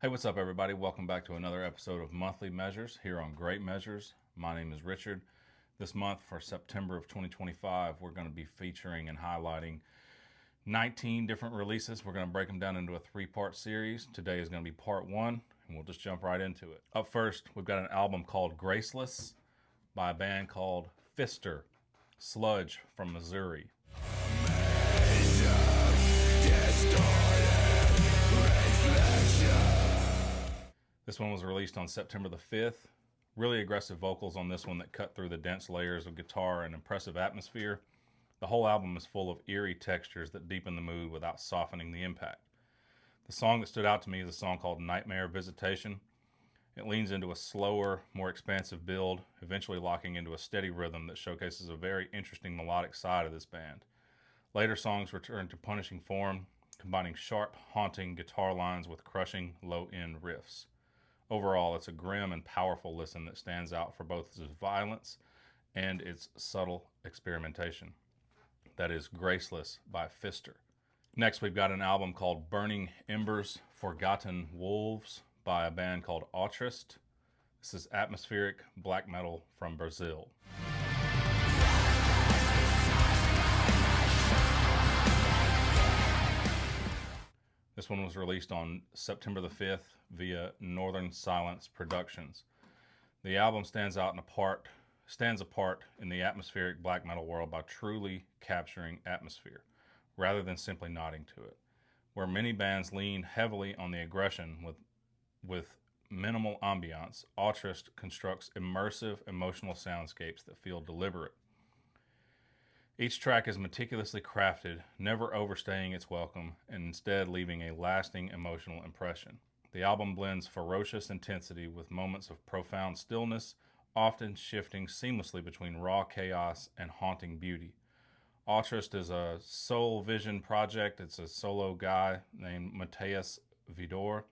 Hey, what's up, everybody? Welcome back to another episode of Monthly Measures here on Great Measures. My name is Richard. This month, for September of 2025, we're going to be featuring and highlighting 19 different releases. We're going to break them down into a three-part series. Today is going to be part one, and we'll just jump right into it. Up first, we've got an album called Graceless by a band called Fister, Sludge from Missouri. This one was released on September the 5th. Really aggressive vocals on this one that cut through the dense layers of guitar and impressive atmosphere. The whole album is full of eerie textures that deepen the mood without softening the impact. The song that stood out to me is a song called Nightmare Visitation. It leans into a slower, more expansive build, eventually locking into a steady rhythm that showcases a very interesting melodic side of this band. Later songs return to punishing form, combining sharp, haunting guitar lines with crushing, low-end riffs. Overall, it's a grim and powerful listen that stands out for both its violence and its subtle experimentation. That is Graceless by Fister. Next, we've got an album called Burning Embers, Forgotten Wolves by a band called Altruist. This is atmospheric black metal from Brazil. This one was released on September the 5th via Northern Silence Productions. The album stands apart in the atmospheric black metal world by truly capturing atmosphere, rather than simply nodding to it. Where many bands lean heavily on the aggression with minimal ambiance, Altruist constructs immersive, emotional soundscapes that feel deliberate. Each track is meticulously crafted, never overstaying its welcome, and instead leaving a lasting emotional impression. The album blends ferocious intensity with moments of profound stillness, often shifting seamlessly between raw chaos and haunting beauty. Altruist is a soul vision project. It's a solo guy named Matheus Vidor,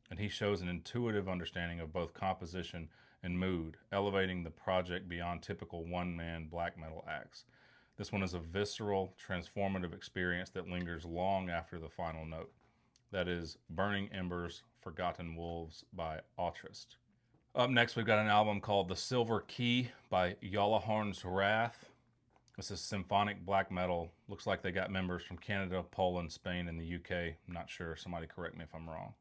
and he shows an intuitive understanding of both composition and mood, elevating the project beyond typical one-man black metal acts. This one is a visceral, transformative experience that lingers long after the final note. That is Burning Embers, Forgotten Wolves by Altruist. Up next, we've got an album called The Silver Key by Gjallarhorn's Wrath. This is symphonic black metal. Looks like they got members from Canada, Poland, Spain, and the UK. I'm not sure. Somebody correct me if I'm wrong.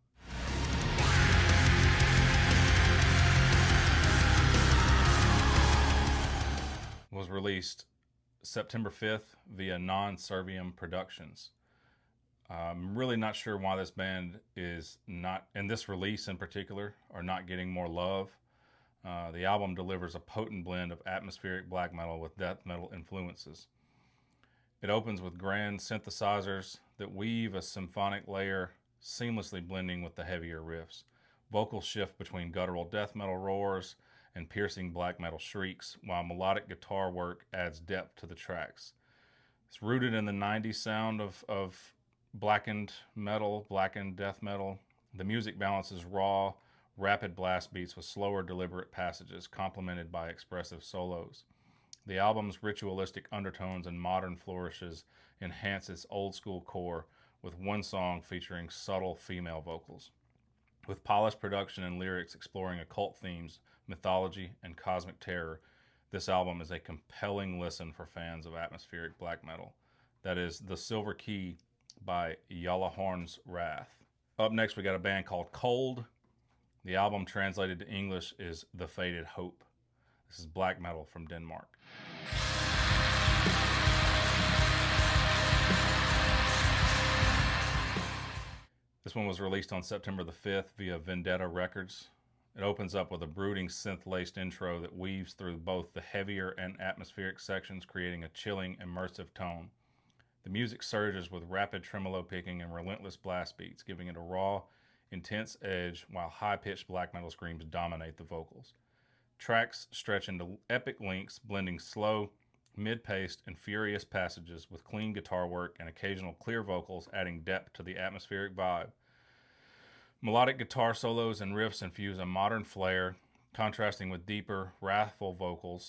It was released September 5th via Non-Servium Productions. I'm really not sure why this band is not, and this release in particular, are not getting more love. The album delivers a potent blend of atmospheric black metal with death metal influences. It opens with grand synthesizers that weave a symphonic layer, seamlessly blending with the heavier riffs. Vocals shift between guttural death metal roars and piercing black metal shrieks, while melodic guitar work adds depth to the tracks. It's rooted in the 90s sound of blackened metal, blackened death metal. The music balances raw, rapid blast beats with slower, deliberate passages, complemented by expressive solos. The album's ritualistic undertones and modern flourishes enhance its old-school core, with one song featuring subtle female vocals. With polished production and lyrics exploring occult themes, mythology, and cosmic terror, this album is a compelling listen for fans of atmospheric black metal. That is The Silver Key by Gjallarhorn's Wrath. Up next, we got a band called Kold. The album translated to English is The Faded Hope. This is black metal from Denmark. This one was released on September the 5th via Vendetta Records. It opens up with a brooding synth-laced intro that weaves through both the heavier and atmospheric sections, creating a chilling, immersive tone. The music surges with rapid tremolo picking and relentless blast beats, giving it a raw, intense edge, while high-pitched black metal screams dominate the vocals. Tracks stretch into epic lengths, blending slow, mid-paced, and furious passages with clean guitar work and occasional clear vocals, adding depth to the atmospheric vibe. Melodic guitar solos and riffs infuse a modern flair, contrasting with deeper, wrathful vocal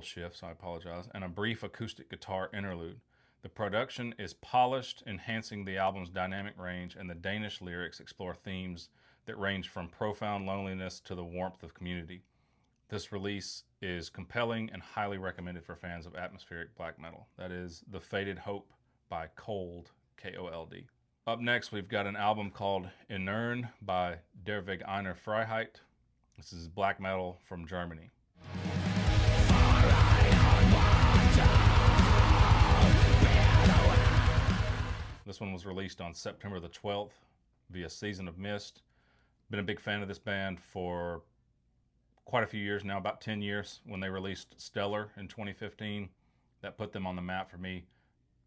shifts, and a brief acoustic guitar interlude. The production is polished, enhancing the album's dynamic range, and the Danish lyrics explore themes that range from profound loneliness to the warmth of community. This release is compelling and highly recommended for fans of atmospheric black metal. That is The Faded Hope by Kold, K-O-L-D. Up next, we've got an album called Innern by Derve Einer. This is black metal from Germany. This one was released on September the 12th via Season of Mist. Been a big fan of this band for quite a few years now, about 10 years, when they released Stellar in 2015. That put them on the map for me.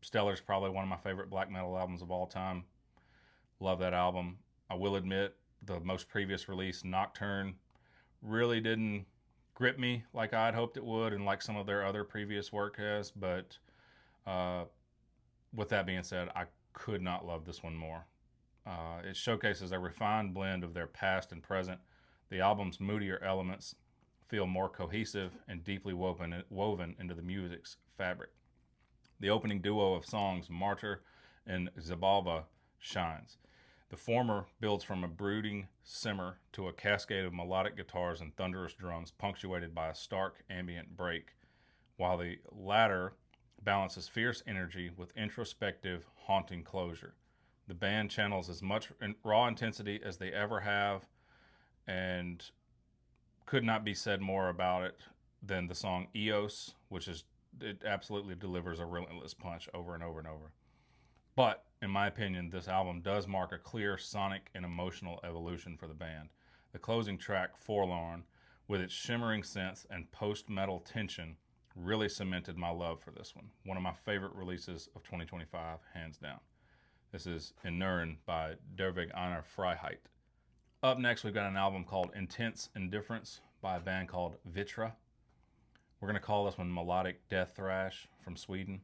Stellar's probably one of my favorite black metal albums of all time. Love that album. I will admit, the most previous release, Nocturne, really didn't grip me like I'd hoped it would and like some of their other previous work has, but with that being said, I could not love this one more. It showcases a refined blend of their past and present. The album's moodier elements feel more cohesive and deeply woven into the music's fabric. The opening duo of songs, Martyr and Zabalba, shines. The former builds from a brooding simmer to a cascade of melodic guitars and thunderous drums, punctuated by a stark ambient break, while the latter balances fierce energy with introspective, haunting closure. The band channels as much raw intensity as they ever have, and could not be said more about it than the song Eos, which it absolutely delivers a relentless punch over and over and over. But, in my opinion, this album does mark a clear sonic and emotional evolution for the band. The closing track, Forlorn, with its shimmering synths and post-metal tension, really cemented my love for this one. One of my favorite releases of 2025, hands down. This is Innern by Derve Einer. Up next, we've got an album called Intense Indifference by a band called Vitra. We're going to call this one melodic death thrash from Sweden.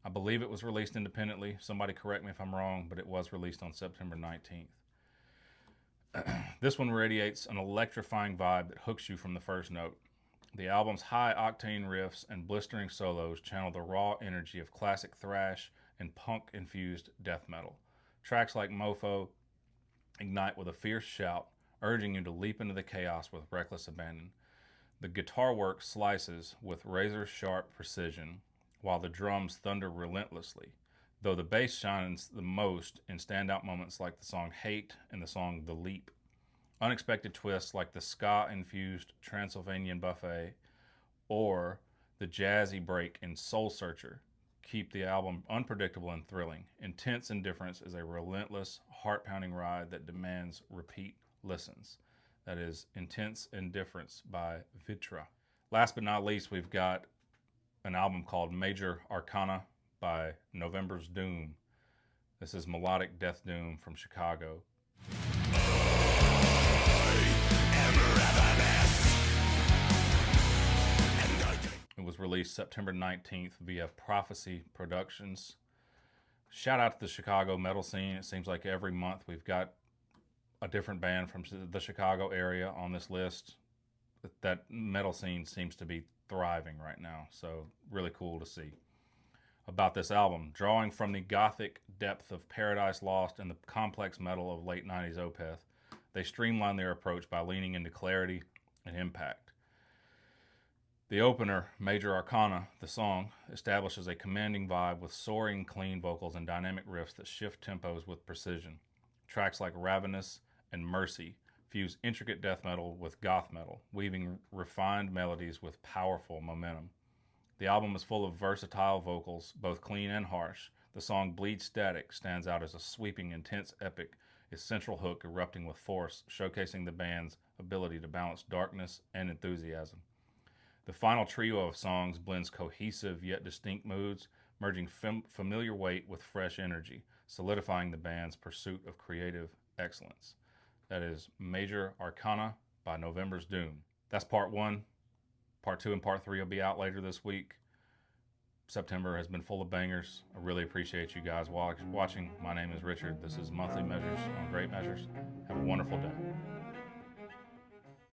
I believe it was released independently. Somebody correct me if I'm wrong, but it was released on September 19th. This one radiates an electrifying vibe that hooks you from the first note. The album's high-octane riffs and blistering solos channel the raw energy of classic thrash and punk-infused death metal. Tracks like Mofo ignite with a fierce shout, urging you to leap into the chaos with reckless abandon. The guitar work slices with razor-sharp precision, while the drums thunder relentlessly, though the bass shines the most in standout moments like the song Hate and the song The Leap. Unexpected twists like the ska-infused Transylvanian Buffet or the jazzy break in Soul Searcher keep the album unpredictable and thrilling. Intense Indifference is a relentless, heart-pounding ride that demands repeat listens. That is Intense Indifference by Vitra. Last but not least, we've got an album called Major Arcana by November's Doom. This is melodic death doom from Chicago. It was released September 19th via Prophecy Productions. Shout out to the Chicago metal scene. It seems like every month we've got a different band from the Chicago area on this list. That metal scene seems to be thriving right now, so really cool to see. About this album, drawing from the gothic depth of Paradise Lost and the complex metal of late 90s Opeth, they streamline their approach by leaning into clarity and impact. The opener, Major Arcana, the song, establishes a commanding vibe with soaring, clean vocals and dynamic riffs that shift tempos with precision. Tracks like Ravenous and Mercy fuse intricate death metal with goth metal, weaving refined melodies with powerful momentum. The album is full of versatile vocals, both clean and harsh. The song Bleed Static stands out as a sweeping, intense epic, its central hook erupting with force, showcasing the band's ability to balance darkness and enthusiasm. The final trio of songs blends cohesive yet distinct moods, merging familiar weight with fresh energy, solidifying the band's pursuit of creative excellence. That is Major Arcana by November's Doom. That's part one. Part two and part three will be out later this week. September has been full of bangers. I really appreciate you guys watching. My name is Richard. This is Monthly Measures on Great Measures. Have a wonderful day.